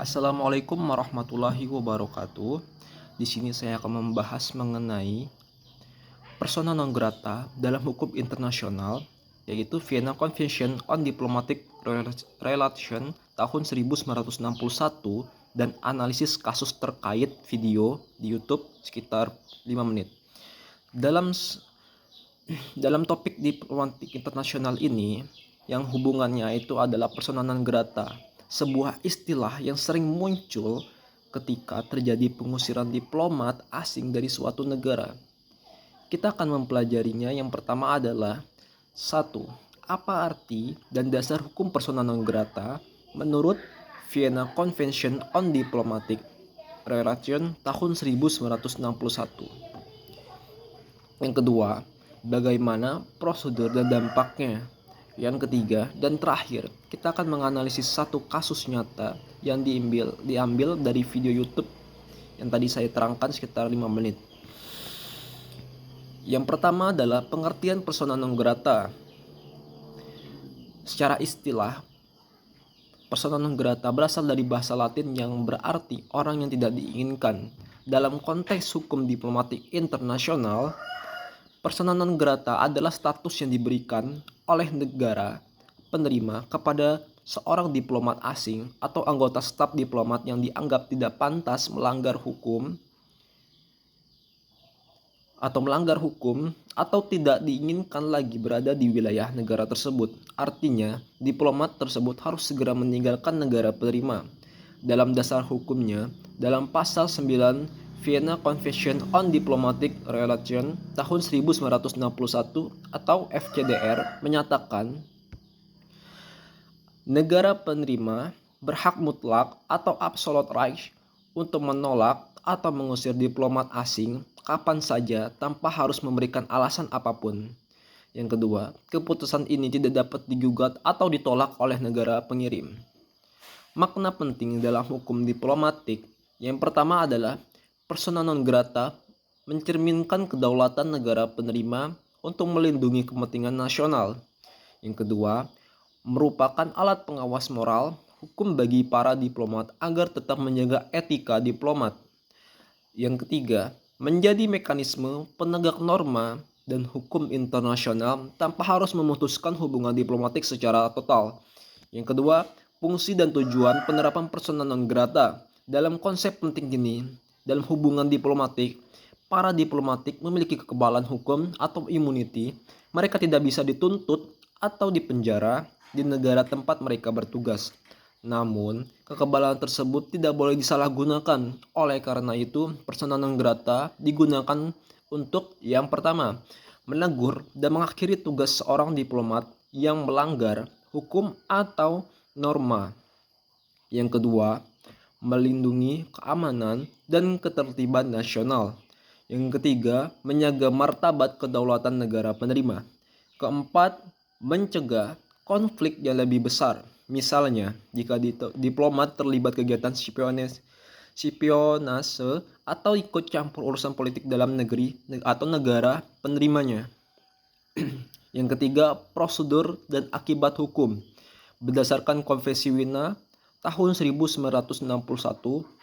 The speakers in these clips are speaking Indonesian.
Assalamualaikum warahmatullahi wabarakatuh. Di sini saya akan membahas mengenai persona non grata dalam hukum internasional, yaitu Vienna Convention on Diplomatic Relations tahun 1961 dan analisis kasus terkait video di YouTube sekitar 5 menit. Dalam topik diplomatik internasional ini, yang hubungannya itu adalah persona non grata, sebuah istilah yang sering muncul ketika terjadi pengusiran diplomat asing dari suatu negara. Kita akan mempelajarinya. Yang pertama adalah 1. Apa arti dan dasar hukum persona non grata menurut Vienna Convention on Diplomatic Relations tahun 1961. Yang kedua, bagaimana prosedur dan dampaknya. Yang ketiga dan terakhir, kita akan menganalisis satu kasus nyata yang diambil dari video YouTube yang tadi saya terangkan sekitar 5 menit. Yang pertama adalah pengertian persona non grata. Secara istilah, persona non grata berasal dari bahasa Latin yang berarti orang yang tidak diinginkan. Dalam konteks hukum diplomatik internasional, persona non grata adalah status yang diberikan oleh negara penerima kepada seorang diplomat asing atau anggota staf diplomat yang dianggap tidak pantas melanggar hukum atau tidak diinginkan lagi berada di wilayah negara tersebut. Artinya, diplomat tersebut harus segera meninggalkan negara penerima. Dalam dasar hukumnya, dalam pasal 9 Vienna Convention on Diplomatic Relations tahun 1961 atau FCDR menyatakan negara penerima berhak mutlak atau absolute right untuk menolak atau mengusir diplomat asing kapan saja tanpa harus memberikan alasan apapun. Yang kedua, keputusan ini tidak dapat digugat atau ditolak oleh negara pengirim. Makna penting dalam hukum diplomatik yang pertama adalah persona non grata mencerminkan kedaulatan negara penerima untuk melindungi kepentingan nasional. Yang kedua, merupakan alat pengawas moral hukum bagi para diplomat agar tetap menjaga etika diplomat. Yang ketiga, menjadi mekanisme penegak norma dan hukum internasional tanpa harus memutuskan hubungan diplomatik secara total. Yang kedua, fungsi dan tujuan penerapan persona non grata. Dalam konsep penting ini, dalam hubungan diplomatik, para diplomatik memiliki kekebalan hukum atau immunity. Mereka tidak bisa dituntut atau dipenjara di negara tempat mereka bertugas. Namun, kekebalan tersebut tidak boleh disalahgunakan. Oleh karena itu, persona non grata digunakan untuk yang pertama, menegur dan mengakhiri tugas seorang diplomat yang melanggar hukum atau norma. Yang kedua, melindungi keamanan dan ketertiban nasional. Yang ketiga, menjaga martabat kedaulatan negara penerima. Keempat, mencegah konflik yang lebih besar. Misalnya, jika diplomat terlibat kegiatan spionase atau ikut campur urusan politik dalam negeri atau negara penerimanya. Yang ketiga, prosedur dan akibat hukum. Berdasarkan Konvensi Wina tahun 1961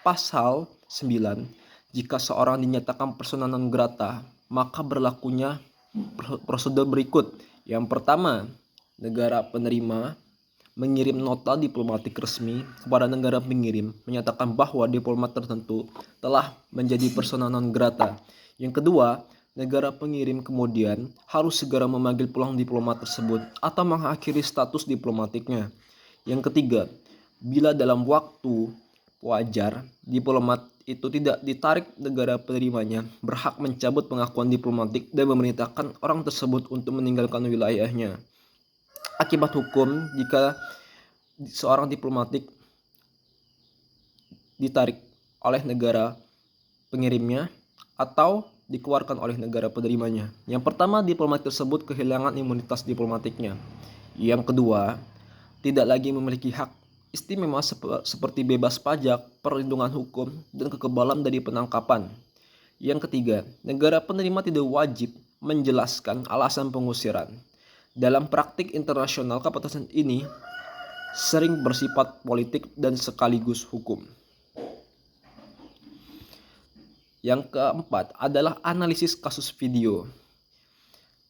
pasal 9, jika seorang dinyatakan persona non grata, maka berlakunya prosedur berikut. Yang pertama, negara penerima mengirim nota diplomatik resmi kepada negara pengirim menyatakan bahwa diplomat tertentu telah menjadi persona non grata. Yang kedua, negara pengirim kemudian harus segera memanggil pulang diplomat tersebut atau mengakhiri status diplomatiknya. Yang ketiga, bila dalam waktu wajar diplomat itu tidak ditarik negara penerimanya, berhak mencabut pengakuan diplomatik dan memerintahkan orang tersebut untuk meninggalkan wilayahnya. Akibat hukum jika seorang diplomatik ditarik oleh negara pengirimnya atau dikeluarkan oleh negara penerimanya. Yang pertama, diplomat tersebut kehilangan imunitas diplomatiknya. Yang kedua, tidak lagi memiliki hak istimewa seperti bebas pajak, perlindungan hukum, dan kekebalan dari penangkapan. Yang ketiga, negara penerima tidak wajib menjelaskan alasan pengusiran. Dalam praktik internasional, keputusan ini sering bersifat politik dan sekaligus hukum. Yang keempat adalah analisis kasus video.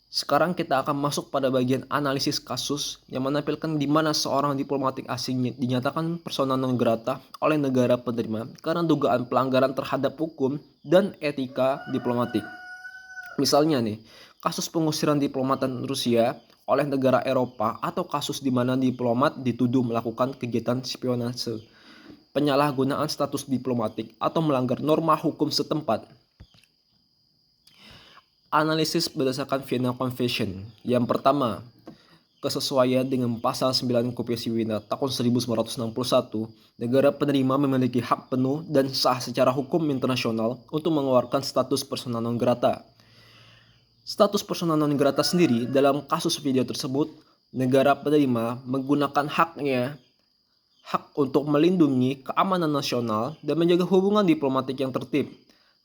Sekarang kita akan masuk pada bagian analisis kasus yang menampilkan di mana seorang diplomatik asing dinyatakan persona non grata oleh negara penerima karena dugaan pelanggaran terhadap hukum dan etika diplomatik. Misalnya nih, kasus pengusiran diplomatan Rusia oleh negara Eropa atau kasus di mana diplomat dituduh melakukan kegiatan spionase, penyalahgunaan status diplomatik atau melanggar norma hukum setempat. Analisis berdasarkan Vienna Convention. Yang pertama, kesesuaian dengan pasal 9 Konvensi Wina tahun 1961, negara penerima memiliki hak penuh dan sah secara hukum internasional untuk mengeluarkan status persona non grata. Status persona non grata sendiri dalam kasus video tersebut, negara penerima menggunakan hak untuk melindungi keamanan nasional dan menjaga hubungan diplomatik yang tertib,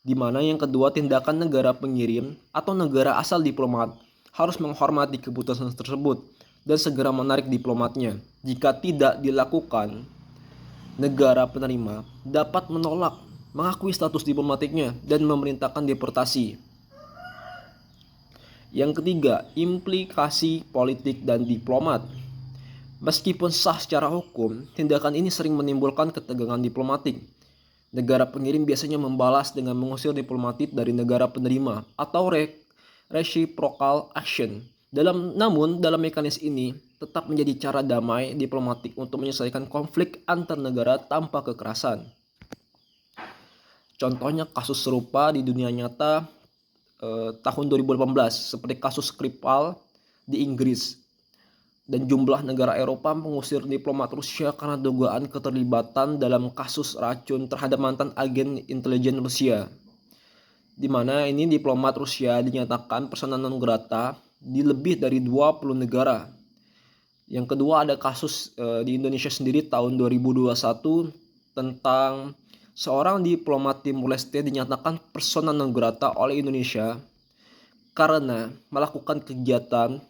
di mana yang kedua tindakan negara pengirim atau negara asal diplomat harus menghormati keputusan tersebut dan segera menarik diplomatnya. Jika tidak dilakukan, negara penerima dapat menolak mengakui status diplomatiknya dan memerintahkan deportasi. Yang ketiga, implikasi politik dan diplomat. Meskipun sah secara hukum, tindakan ini sering menimbulkan ketegangan diplomatik. Negara pengirim biasanya membalas dengan mengusir diplomatik dari negara penerima atau reciprocal action. Namun dalam mekanisme ini tetap menjadi cara damai diplomatik untuk menyelesaikan konflik antar negara tanpa kekerasan. Contohnya kasus serupa di dunia nyata tahun 2018 seperti kasus Skripal di Inggris. Dan jumlah negara Eropa mengusir diplomat Rusia karena dugaan keterlibatan dalam kasus racun terhadap mantan agen intelijen Rusia, di mana ini diplomat Rusia dinyatakan persona non grata di lebih dari 20 negara. Yang kedua ada kasus di Indonesia sendiri tahun 2021 tentang seorang diplomat Timur Leste dinyatakan persona non grata oleh Indonesia karena melakukan kegiatan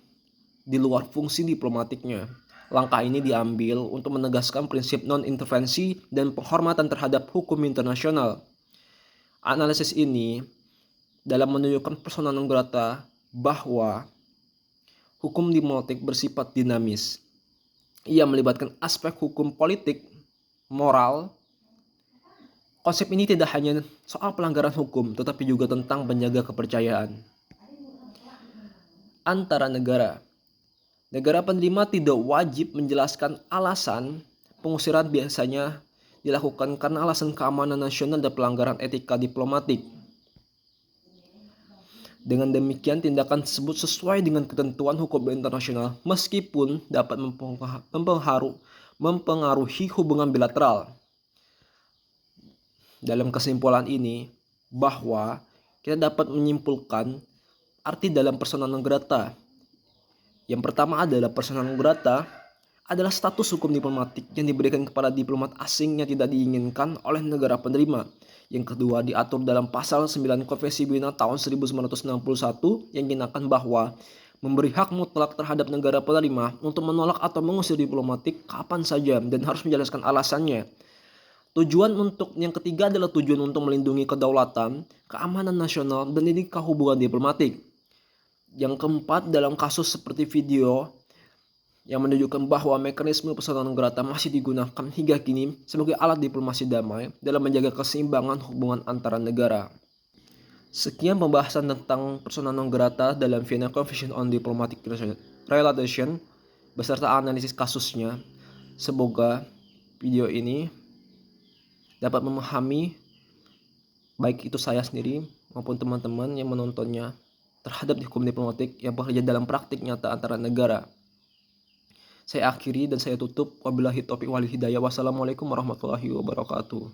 di luar fungsi diplomatiknya. Langkah ini diambil untuk menegaskan prinsip non-intervensi dan penghormatan terhadap hukum internasional. Analisis ini dalam menunjukkan persona non grata bahwa hukum diplomatik bersifat dinamis. Ia melibatkan aspek hukum politik, moral. Konsep ini tidak hanya soal pelanggaran hukum, tetapi juga tentang menjaga kepercayaan antara negara. Negara penerima tidak wajib menjelaskan alasan pengusiran, biasanya dilakukan karena alasan keamanan nasional dan pelanggaran etika diplomatik. Dengan demikian, tindakan tersebut sesuai dengan ketentuan hukum internasional meskipun dapat mempengaruhi hubungan bilateral. Dalam kesimpulan ini, bahwa kita dapat menyimpulkan arti dalam persona non grata. Yang pertama adalah persona non grata adalah status hukum diplomatik yang diberikan kepada diplomat asing yang tidak diinginkan oleh negara penerima. Yang kedua diatur dalam pasal 9 Konvensi Wina tahun 1961 yang menyatakan bahwa memberi hak mutlak terhadap negara penerima untuk menolak atau mengusir diplomatik kapan saja dan harus menjelaskan alasannya. Yang ketiga adalah tujuan untuk melindungi kedaulatan, keamanan nasional, dan etika hubungan diplomatik. Yang keempat, dalam kasus seperti video yang menunjukkan bahwa mekanisme persona non grata masih digunakan hingga kini sebagai alat diplomasi damai dalam menjaga keseimbangan hubungan antara negara. Sekian pembahasan tentang persona non grata dalam Vienna Convention on Diplomatic Relations beserta analisis kasusnya. Semoga video ini dapat memahami baik itu saya sendiri maupun teman-teman yang menontonnya terhadap hukum diplomatik yang bekerja dalam praktik nyata antara negara. Saya akhiri dan saya tutup. Wabillahi taufiq wal hidayah. Wassalamualaikum warahmatullahi wabarakatuh.